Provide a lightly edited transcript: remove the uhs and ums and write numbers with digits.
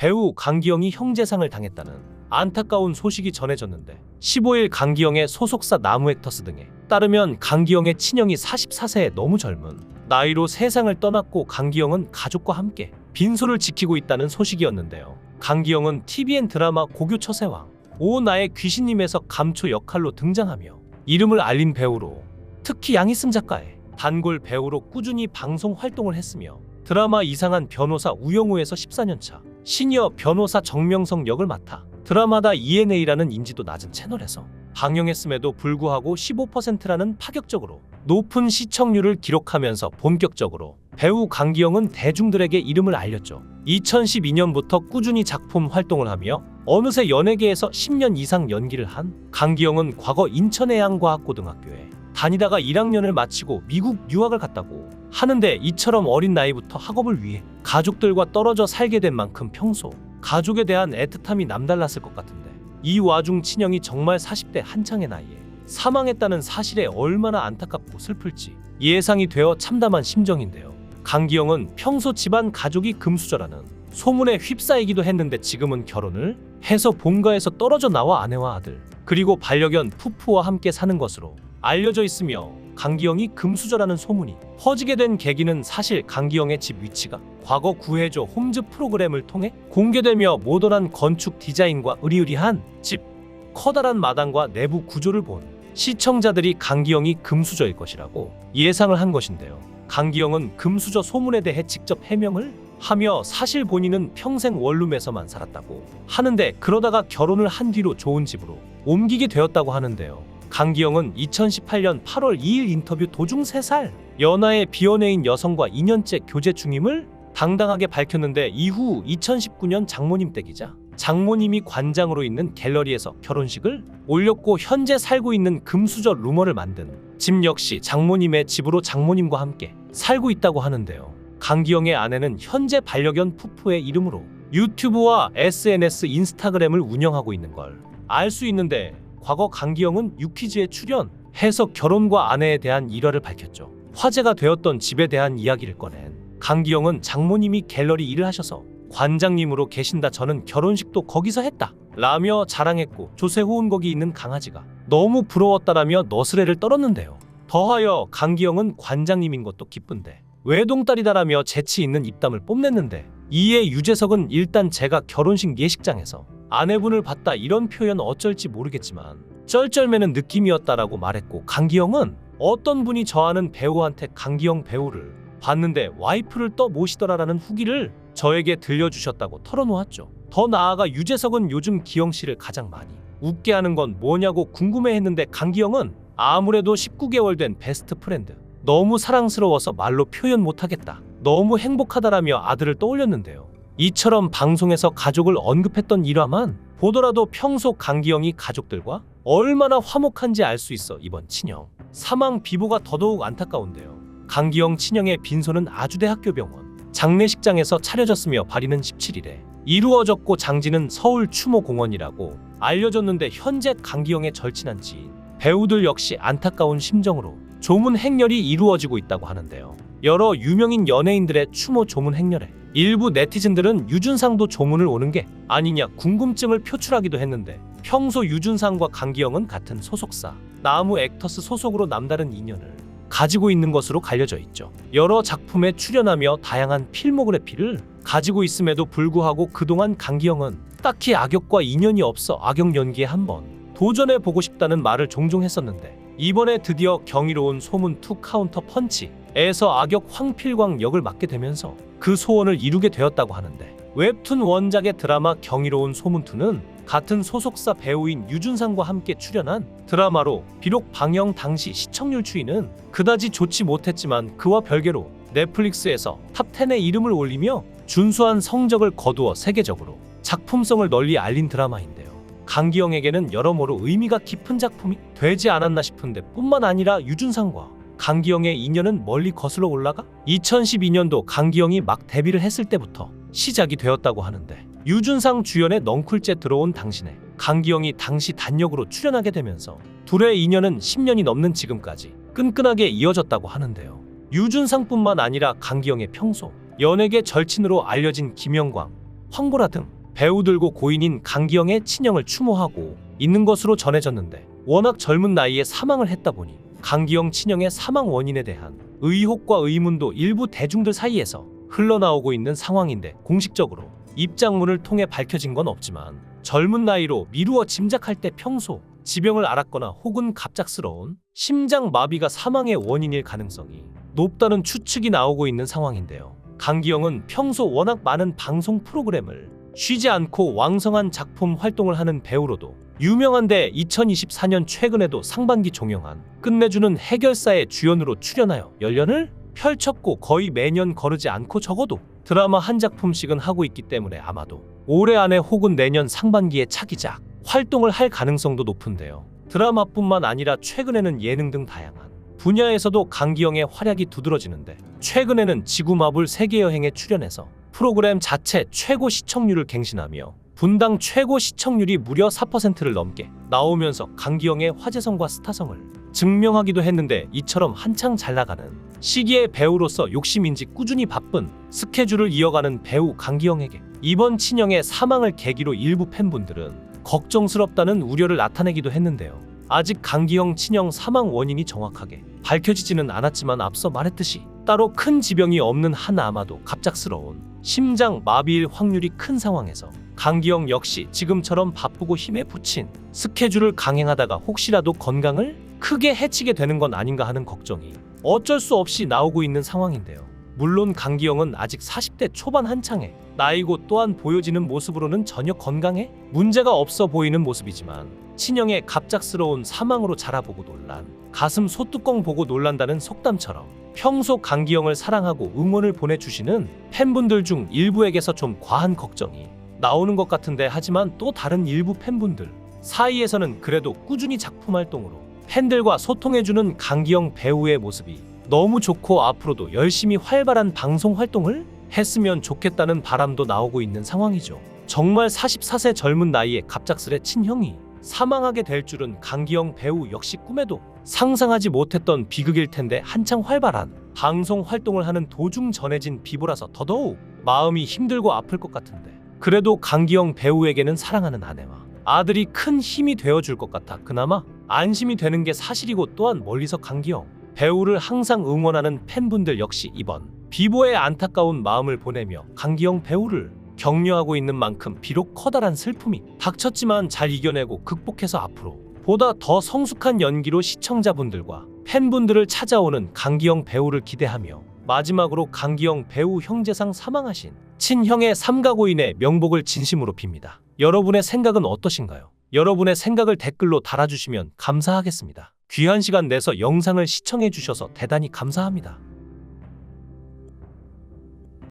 배우 강기영이 형제상을 당했다는 안타까운 소식이 전해졌는데 15일 강기영의 소속사 나무액터스 등에 따르면 강기영의 친형이 44세에 너무 젊은 나이로 세상을 떠났고 강기영은 가족과 함께 빈소를 지키고 있다는 소식이었는데요. 강기영은 TVN 드라마 고교처세왕 오 나의 귀신님에서 감초 역할로 등장하며 이름을 알린 배우로, 특히 양희승 작가의 단골 배우로 꾸준히 방송 활동을 했으며 드라마 이상한 변호사 우영우에서 14년차 시니어 변호사 정명성 역을 맡아 드라마다 ENA라는 인지도 낮은 채널에서 방영했음에도 불구하고 15%라는 파격적으로 높은 시청률을 기록하면서 본격적으로 배우 강기영은 대중들에게 이름을 알렸죠. 2012년부터 꾸준히 작품 활동을 하며 어느새 연예계에서 10년 이상 연기를 한 강기영은 과거 인천해양과학고등학교에 다니다가 1학년을 마치고 미국 유학을 갔다고 하는데, 이처럼 어린 나이부터 학업을 위해 가족들과 떨어져 살게 된 만큼 평소 가족에 대한 애틋함이 남달랐을 것 같은데, 이 와중 친형이 정말 40대 한창의 나이에 사망했다는 사실에 얼마나 안타깝고 슬플지 예상이 되어 참담한 심정인데요. 강기영은 평소 집안 가족이 금수저라는 소문에 휩싸이기도 했는데 지금은 결혼을 해서 본가에서 떨어져 나와 아내와 아들 그리고 반려견 푸푸와 함께 사는 것으로 알려져 있으며, 강기영이 금수저라는 소문이 퍼지게 된 계기는 사실 강기영의 집 위치가 과거 구해줘 홈즈 프로그램을 통해 공개되며 모던한 건축 디자인과 으리으리한 집, 커다란 마당과 내부 구조를 본 시청자들이 강기영이 금수저일 것이라고 예상을 한 것인데요. 강기영은 금수저 소문에 대해 직접 해명을 하며 사실 본인은 평생 원룸에서만 살았다고 하는데, 그러다가 결혼을 한 뒤로 좋은 집으로 옮기게 되었다고 하는데요. 강기영은 2018년 8월 2일 인터뷰 도중 3살 연하의 비연애인 여성과 2년째 교제 중임을 당당하게 밝혔는데, 이후 2019년 장모님 댁이자 장모님이 관장으로 있는 갤러리에서 결혼식을 올렸고 현재 살고 있는 금수저 루머를 만든 집 역시 장모님의 집으로 장모님과 함께 살고 있다고 하는데요. 강기영의 아내는 현재 반려견 푸푸의 이름으로 유튜브와 SNS 인스타그램을 운영하고 있는 걸 알 수 있는데, 과거 강기영은 유퀴즈에 출연해서 결혼과 아내에 대한 일화를 밝혔죠. 화제가 되었던 집에 대한 이야기를 꺼낸 강기영은 장모님이 갤러리 일을 하셔서 관장님으로 계신다, 저는 결혼식도 거기서 했다 라며 자랑했고, 조세호은 거기 있는 강아지가 너무 부러웠다라며 너스레를 떨었는데요. 더하여 강기영은 관장님인 것도 기쁜데 외동딸이다라며 재치 있는 입담을 뽐냈는데, 이에 유재석은 일단 제가 결혼식 예식장에서 아내분을 봤다 이런 표현 어쩔지 모르겠지만 쩔쩔매는 느낌이었다라고 말했고, 강기영은 어떤 분이 저 아는 배우한테 강기영 배우를 봤는데 와이프를 떠 모시더라라는 후기를 저에게 들려주셨다고 털어놓았죠. 더 나아가 유재석은 요즘 기영씨를 가장 많이 웃게 하는 건 뭐냐고 궁금해했는데, 강기영은 아무래도 19개월 된 베스트 프렌드, 너무 사랑스러워서 말로 표현 못하겠다, 너무 행복하다라며 아들을 떠올렸는데요. 이처럼 방송에서 가족을 언급했던 일화만 보더라도 평소 강기영이 가족들과 얼마나 화목한지 알 수 있어 이번 친형 사망 비보가 더더욱 안타까운데요. 강기영 친형의 빈소는 아주대학교 병원 장례식장에서 차려졌으며 발인은 17일에 이루어졌고, 장지는 서울 추모공원이라고 알려졌는데, 현재 강기영의 절친한 지인 배우들 역시 안타까운 심정으로 조문 행렬이 이루어지고 있다고 하는데요. 여러 유명인 연예인들의 추모 조문 행렬에 일부 네티즌들은 유준상도 조문을 오는 게 아니냐 궁금증을 표출하기도 했는데, 평소 유준상과 강기영은 같은 소속사 나무액터스 소속으로 남다른 인연을 가지고 있는 것으로 알려져 있죠. 여러 작품에 출연하며 다양한 필모그래피를 가지고 있음에도 불구하고 그동안 강기영은 딱히 악역과 인연이 없어 악역 연기에 한번 도전해보고 싶다는 말을 종종 했었는데, 이번에 드디어 경이로운 소문 2 카운터 펀치에서 악역 황필광 역을 맡게 되면서 그 소원을 이루게 되었다고 하는데, 웹툰 원작의 드라마 경이로운 소문 2는 같은 소속사 배우인 유준상과 함께 출연한 드라마로, 비록 방영 당시 시청률 추이는 그다지 좋지 못했지만 그와 별개로 넷플릭스에서 탑10에 이름을 올리며 준수한 성적을 거두어 세계적으로 작품성을 널리 알린 드라마인데요. 강기영에게는 여러모로 의미가 깊은 작품이 되지 않았나 싶은데, 뿐만 아니라 유준상과 강기영의 인연은 멀리 거슬러 올라가 2012년도 강기영이 막 데뷔를 했을 때부터 시작이 되었다고 하는데, 유준상 주연의 넝쿨째 들어온 당신에 강기영이 당시 단역으로 출연하게 되면서 둘의 인연은 10년이 넘는 지금까지 끈끈하게 이어졌다고 하는데요. 유준상뿐만 아니라 강기영의 평소 연예계 절친으로 알려진 김영광, 황보라 등 배우들고 고인인 강기영의 친형을 추모하고 있는 것으로 전해졌는데, 워낙 젊은 나이에 사망을 했다 보니 강기영 친형의 사망 원인에 대한 의혹과 의문도 일부 대중들 사이에서 흘러나오고 있는 상황인데, 공식적으로 입장문을 통해 밝혀진 건 없지만 젊은 나이로 미루어 짐작할 때 평소 지병을 앓았거나 혹은 갑작스러운 심장 마비가 사망의 원인일 가능성이 높다는 추측이 나오고 있는 상황인데요. 강기영은 평소 워낙 많은 방송 프로그램을 쉬지 않고 왕성한 작품 활동을 하는 배우로도 유명한데, 2024년 최근에도 상반기 종영한 끝내주는 해결사의 주연으로 출연하여 열연을 펼쳤고, 거의 매년 거르지 않고 적어도 드라마 한 작품씩은 하고 있기 때문에 아마도 올해 안에 혹은 내년 상반기에 차기작 활동을 할 가능성도 높은데요. 드라마뿐만 아니라 최근에는 예능 등 다양한 분야에서도 강기영의 활약이 두드러지는데, 최근에는 지구마블 세계여행에 출연해서 프로그램 자체 최고 시청률을 갱신하며 분당 최고 시청률이 무려 4%를 넘게 나오면서 강기영의 화제성과 스타성을 증명하기도 했는데, 이처럼 한창 잘 나가는 시기에 배우로서 욕심인지 꾸준히 바쁜 스케줄을 이어가는 배우 강기영에게 이번 친형의 사망을 계기로 일부 팬분들은 걱정스럽다는 우려를 나타내기도 했는데요. 아직 강기영 친형 사망 원인이 정확하게 밝혀지지는 않았지만, 앞서 말했듯이 따로 큰 지병이 없는 한 아마도 갑작스러운 심장 마비일 확률이 큰 상황에서 강기영 역시 지금처럼 바쁘고 힘에 부친 스케줄을 강행하다가 혹시라도 건강을 크게 해치게 되는 건 아닌가 하는 걱정이 어쩔 수 없이 나오고 있는 상황인데요. 물론 강기영은 아직 40대 초반 한창의 나이고, 또한 보여지는 모습으로는 전혀 건강에 문제가 없어 보이는 모습이지만, 친형의 갑작스러운 사망으로 자라보고 놀란 가슴 소뚜껑 보고 놀란다는 속담처럼 평소 강기영을 사랑하고 응원을 보내주시는 팬분들 중 일부에게서 좀 과한 걱정이 나오는 것 같은데, 하지만 또 다른 일부 팬분들 사이에서는 그래도 꾸준히 작품 활동으로 팬들과 소통해주는 강기영 배우의 모습이 너무 좋고, 앞으로도 열심히 활발한 방송 활동을 했으면 좋겠다는 바람도 나오고 있는 상황이죠. 정말 44세 젊은 나이에 갑작스레 친형이 사망하게 될 줄은 강기영 배우 역시 꿈에도 상상하지 못했던 비극일 텐데, 한창 활발한 방송 활동을 하는 도중 전해진 비보라서 더더욱 마음이 힘들고 아플 것 같은데, 그래도 강기영 배우에게는 사랑하는 아내와 아들이 큰 힘이 되어줄 것 같아 그나마 안심이 되는 게 사실이고, 또한 멀리서 강기영 배우를 항상 응원하는 팬분들 역시 이번 비보의 안타까운 마음을 보내며 강기영 배우를 격려하고 있는 만큼 비록 커다란 슬픔이 닥쳤지만 잘 이겨내고 극복해서 앞으로 보다 더 성숙한 연기로 시청자분들과 팬분들을 찾아오는 강기영 배우를 기대하며, 마지막으로 강기영 배우 형제상 사망하신 친형의 삼가고인의 명복을 진심으로 빕니다. 여러분의 생각은 어떠신가요? 여러분의 생각을 댓글로 달아주시면 감사하겠습니다. 귀한 시간 내서 영상을 시청해 주셔서 대단히 감사합니다.